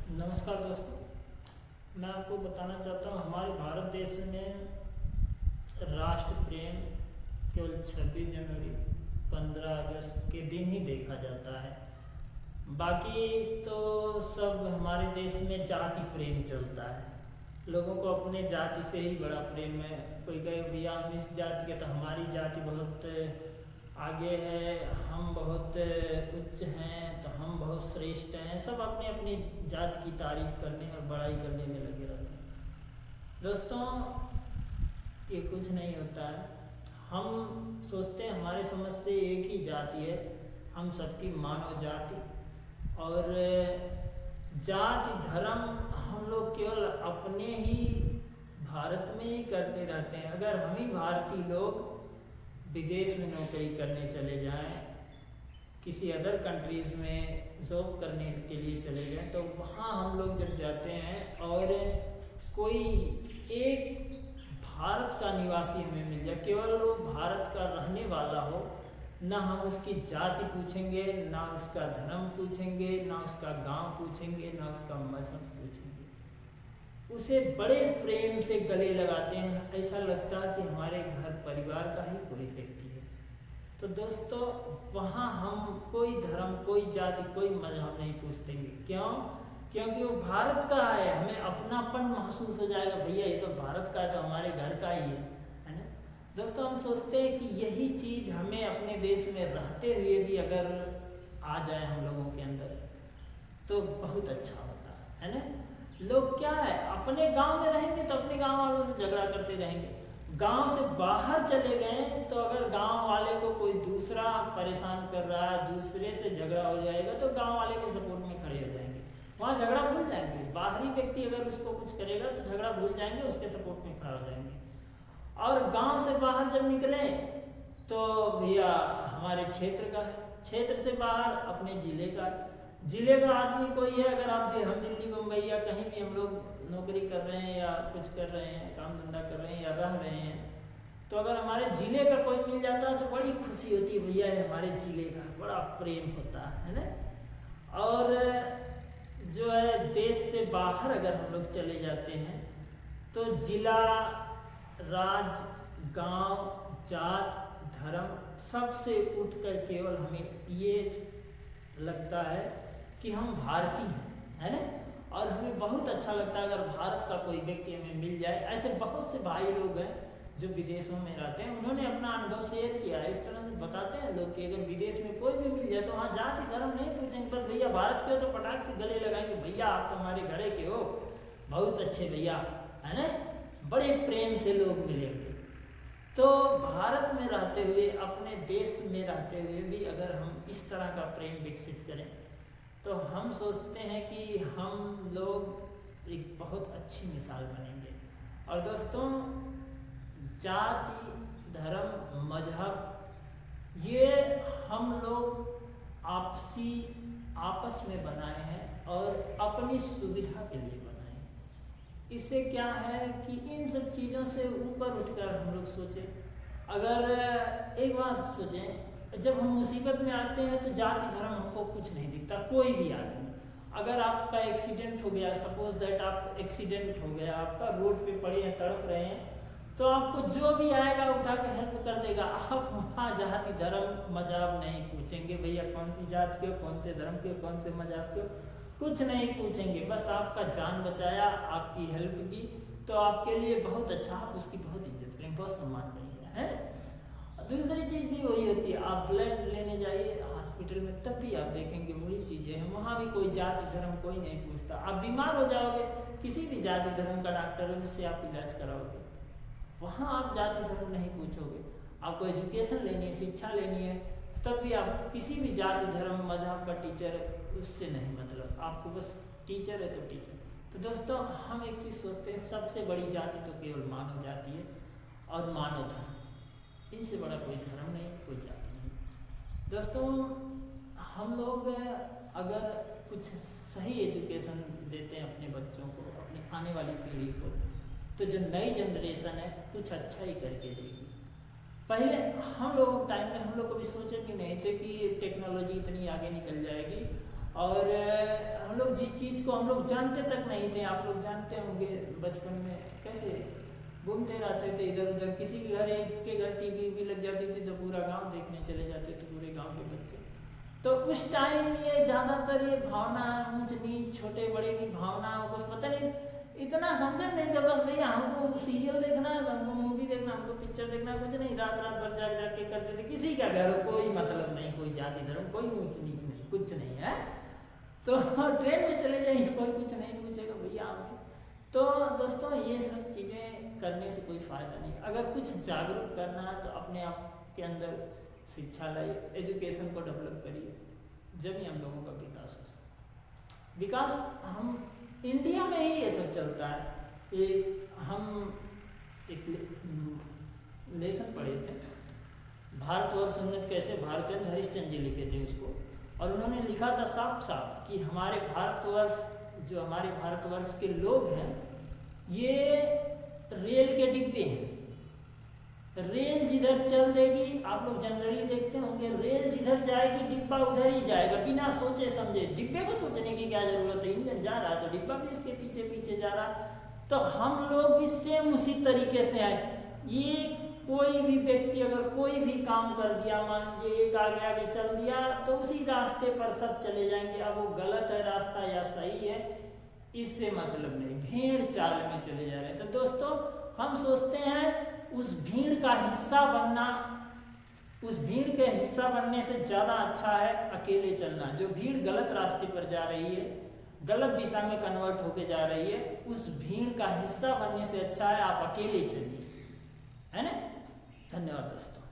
नमस्कार दोस्तों, मैं आपको बताना चाहता हूँ हमारे भारत देश में राष्ट्र प्रेम केवल 26 जनवरी 15 अगस्त के दिन ही देखा जाता है। बाकी तो सब हमारे देश में जाति प्रेम चलता है। लोगों को अपने जाति से ही बड़ा प्रेम है। कोई कहे भैया हम इस जाति के, तो हमारी जाति बहुत आगे है, हम बहुत उच्च हैं, तो हम बहुत श्रेष्ठ हैं। सब अपनी अपनी जाति की तारीफ करने और बड़ाई करने में लगे रहते हैं। दोस्तों, ये कुछ नहीं होता है। हम सोचते हैं हमारे समझ से एक ही जाति है, हम सबकी मानव जाति। और जाति धर्म हम लोग केवल अपने ही भारत में ही करते रहते हैं। अगर हम ही भारतीय लोग विदेश में नौकरी करने चले जाएं, किसी अदर कंट्रीज़ में जॉब करने के लिए चले जाएं, तो वहाँ हम लोग जब जाते हैं और कोई एक भारत का निवासी हमें मिल जाए, केवल वो भारत का रहने वाला हो, ना हम उसकी जाति पूछेंगे, ना उसका धर्म पूछेंगे, ना उसका गांव पूछेंगे, ना उसका मजहब पूछेंगे, उसे बड़े प्रेम से गले लगाते हैं। ऐसा लगता है कि हमारे घर परिवार का ही कोई व्यक्ति है। तो दोस्तों, वहाँ हम कोई धर्म, कोई जाति, कोई मजहब नहीं पूछतेंगे। क्यों? क्योंकि वो भारत का है। हमें अपनापन महसूस हो जाएगा, भैया ये तो भारत का है, तो हमारे घर का ही है ना। दोस्तों, हम सोचते हैं कि यही चीज़ हमें अपने देश में रहते हुए भी अगर आ जाए हम लोगों के अंदर, तो बहुत अच्छा होता है ना। लोग क्या है, अपने गांव में रहेंगे तो अपने गांव वालों से झगड़ा करते रहेंगे। गांव से बाहर चले गए तो अगर गांव वाले को कोई दूसरा परेशान कर रहा है, दूसरे से झगड़ा हो जाएगा, तो गांव वाले के सपोर्ट में खड़े हो जाएंगे, वहाँ झगड़ा भूल जाएंगे। बाहरी व्यक्ति अगर उसको कुछ करेगा तो झगड़ा भूल जाएंगे, उसके सपोर्ट में खड़ा हो जाएंगे। और गांव से बाहर जब निकले तो भैया हमारे क्षेत्र का है, क्षेत्र से बाहर अपने जिले का है, जिले का आदमी कोई है। अगर आप हम दिल्ली मुंबई या कहीं भी हम लोग नौकरी कर रहे हैं या कुछ कर रहे हैं, काम धंधा कर रहे हैं या रह रहे हैं, तो अगर हमारे जिले का कोई मिल जाता है तो बड़ी खुशी होती है, भैया ये हमारे जिले का, बड़ा प्रेम होता है ना। और जो है देश से बाहर अगर हम लोग चले जाते हैं तो जिला, राज्य, गांव, जात, धर्म सबसे उठकर केवल हमें ये लगता है कि हम भारतीय हैं, है ना। और हमें बहुत अच्छा लगता है अगर भारत का कोई व्यक्ति हमें मिल जाए। ऐसे बहुत से भाई लोग हैं जो विदेशों में रहते हैं, उन्होंने अपना अनुभव शेयर किया है। इस तरह से बताते हैं लोग कि अगर विदेश में कोई भी मिल जाए तो वहाँ जाति धर्म नहीं पूछेंगे, बस भैया भारत के हो तो पटाख से गले लगाएंगे, भैया आप तो हमारे घरे के हो, बहुत अच्छे भैया, है ना। बड़े प्रेम से लोग मिलेंगे। तो भारत में रहते हुए, अपने देश में रहते हुए भी अगर हम इस तरह का प्रेम विकसित करें तो हम सोचते हैं कि हम लोग एक बहुत अच्छी मिसाल बनेंगे। और दोस्तों, जाति, धर्म, मजहब ये हम लोग आपस में बनाए हैं और अपनी सुविधा के लिए बनाए हैं। इससे क्या है कि इन सब चीज़ों से ऊपर उठकर हम लोग सोचें। अगर एक बात सोचें, जब हम मुसीबत में आते हैं तो जाति धर्म हमको कुछ नहीं दिखता। कोई भी आदमी, अगर आपका एक्सीडेंट हो गया, सपोज दैट आप एक्सीडेंट हो गया, आपका रोड पे पड़े हैं, तड़प रहे हैं, तो आपको जो भी आएगा उठा के हेल्प कर देगा। आप वहाँ जाति धर्म मजहब नहीं पूछेंगे, भैया कौन सी जात के हो, कौन से धर्म के हो, कौन से मजहब के हो, कुछ नहीं पूछेंगे। बस आपका जान बचाया, आपकी हेल्प की, तो आपके लिए बहुत अच्छा, आप उसकी बहुत इज्जत करेंगे, बहुत सम्मान करेंगे, है। दूसरी चीज़ भी वही होती है, आप ब्लड लेने जाइए हॉस्पिटल में, तब भी आप देखेंगे वही चीज़ें हैं, वहाँ भी कोई जाति धर्म कोई नहीं पूछता। आप बीमार हो जाओगे, किसी भी जाति धर्म का डॉक्टर है, उससे आप इलाज कराओगे, वहाँ आप जाति धर्म नहीं पूछोगे। आपको एजुकेशन लेनी है, शिक्षा लेनी है, तब भी आप किसी भी जाति धर्म मजहब का टीचर है, उससे नहीं मतलब, आपको बस टीचर है तो टीचर। तो दोस्तों, हम एक चीज़ सोचते हैं, सबसे बड़ी जाति तो केवल मानव जाति है और मानव धर्म, इनसे बड़ा कोई धर्म नहीं, कोई जाति नहीं। दोस्तों, हम लोग अगर कुछ सही एजुकेशन देते हैं अपने बच्चों को, अपनी आने वाली पीढ़ी को, तो जो नई जनरेशन है कुछ अच्छा ही करके देगी। पहले हम लोगों के टाइम में हम लोग कभी सोचे भी नहीं थे कि टेक्नोलॉजी इतनी आगे निकल जाएगी और हम लोग जिस चीज़ को हम लोग जानते तक नहीं थे, आप लोग जानते होंगे बचपन में कैसे घूमते रहते थे इधर उधर, किसी के घर एक के घर टीवी भी लग जाती थी तो पूरा गांव देखने चले जाते थे, पूरे गांव के बच्चे। तो उस टाइम ये ज़्यादातर ये भावना ऊंच नीच छोटे बड़े की भावना कुछ पता नहीं, इतना समझन नहीं था, बस भैया हमको सीरियल देखना है, हमको मूवी देखना, हमको पिक्चर देखना, कुछ नहीं, रात रात भर जाग जाग के करते थे। किसी का घर हो कोई मतलब नहीं, कोई जाति धर्म कोई ऊंच नीच नहीं, कुछ नहीं है। तो ट्रेन में चले जाइए कोई कुछ नहीं पूछेगा भैया आप। तो दोस्तों ये सब चीज़ें करने से कोई फ़ायदा नहीं। अगर कुछ जागरूक करना है तो अपने आप के अंदर शिक्षा लाइए, एजुकेशन को डेवलप करिए, जब ही हम लोगों का विकास हो सकता। विकास हम इंडिया में ही ये सब चलता है। हम एक लेसन पढ़े थे, भारतवर्ष उन्नत कैसे, भारतेंद्र हरिश्चंद्र जी लिखे थे उसको, और उन्होंने लिखा था साफ साफ कि हमारे भारतवर्ष, जो हमारे भारतवर्ष के लोग हैं ये रेल के डिब्बे हैं। रेल जिधर चल देगी, आप लोग जनरली देखते होंगे, रेल जिधर जाएगी डिब्बा उधर ही जाएगा, बिना सोचे समझे। डिब्बे को सोचने की क्या जरूरत है, इंजन जा रहा है तो डिब्बा भी उसके पीछे पीछे जा रहा। तो हम लोग भी सेम उसी तरीके से आए। ये कोई भी व्यक्ति अगर कोई भी काम कर दिया, मान लीजिए एक आगे आगे चल दिया, तो उसी रास्ते पर सब चले जाएंगे। अब वो गलत है रास्ता या सही है, इससे मतलब नहीं, भीड़ चाल में चले जा रहे हैं। तो दोस्तों हम सोचते हैं उस भीड़ का हिस्सा बनना, उस भीड़ के हिस्सा बनने से ज़्यादा अच्छा है अकेले चलना। जो भीड़ गलत रास्ते पर जा रही है, गलत दिशा में कन्वर्ट होके जा रही है, उस भीड़ का हिस्सा बनने से अच्छा है आप अकेले चलिए, है ना। धन्यवाद दोस्तों।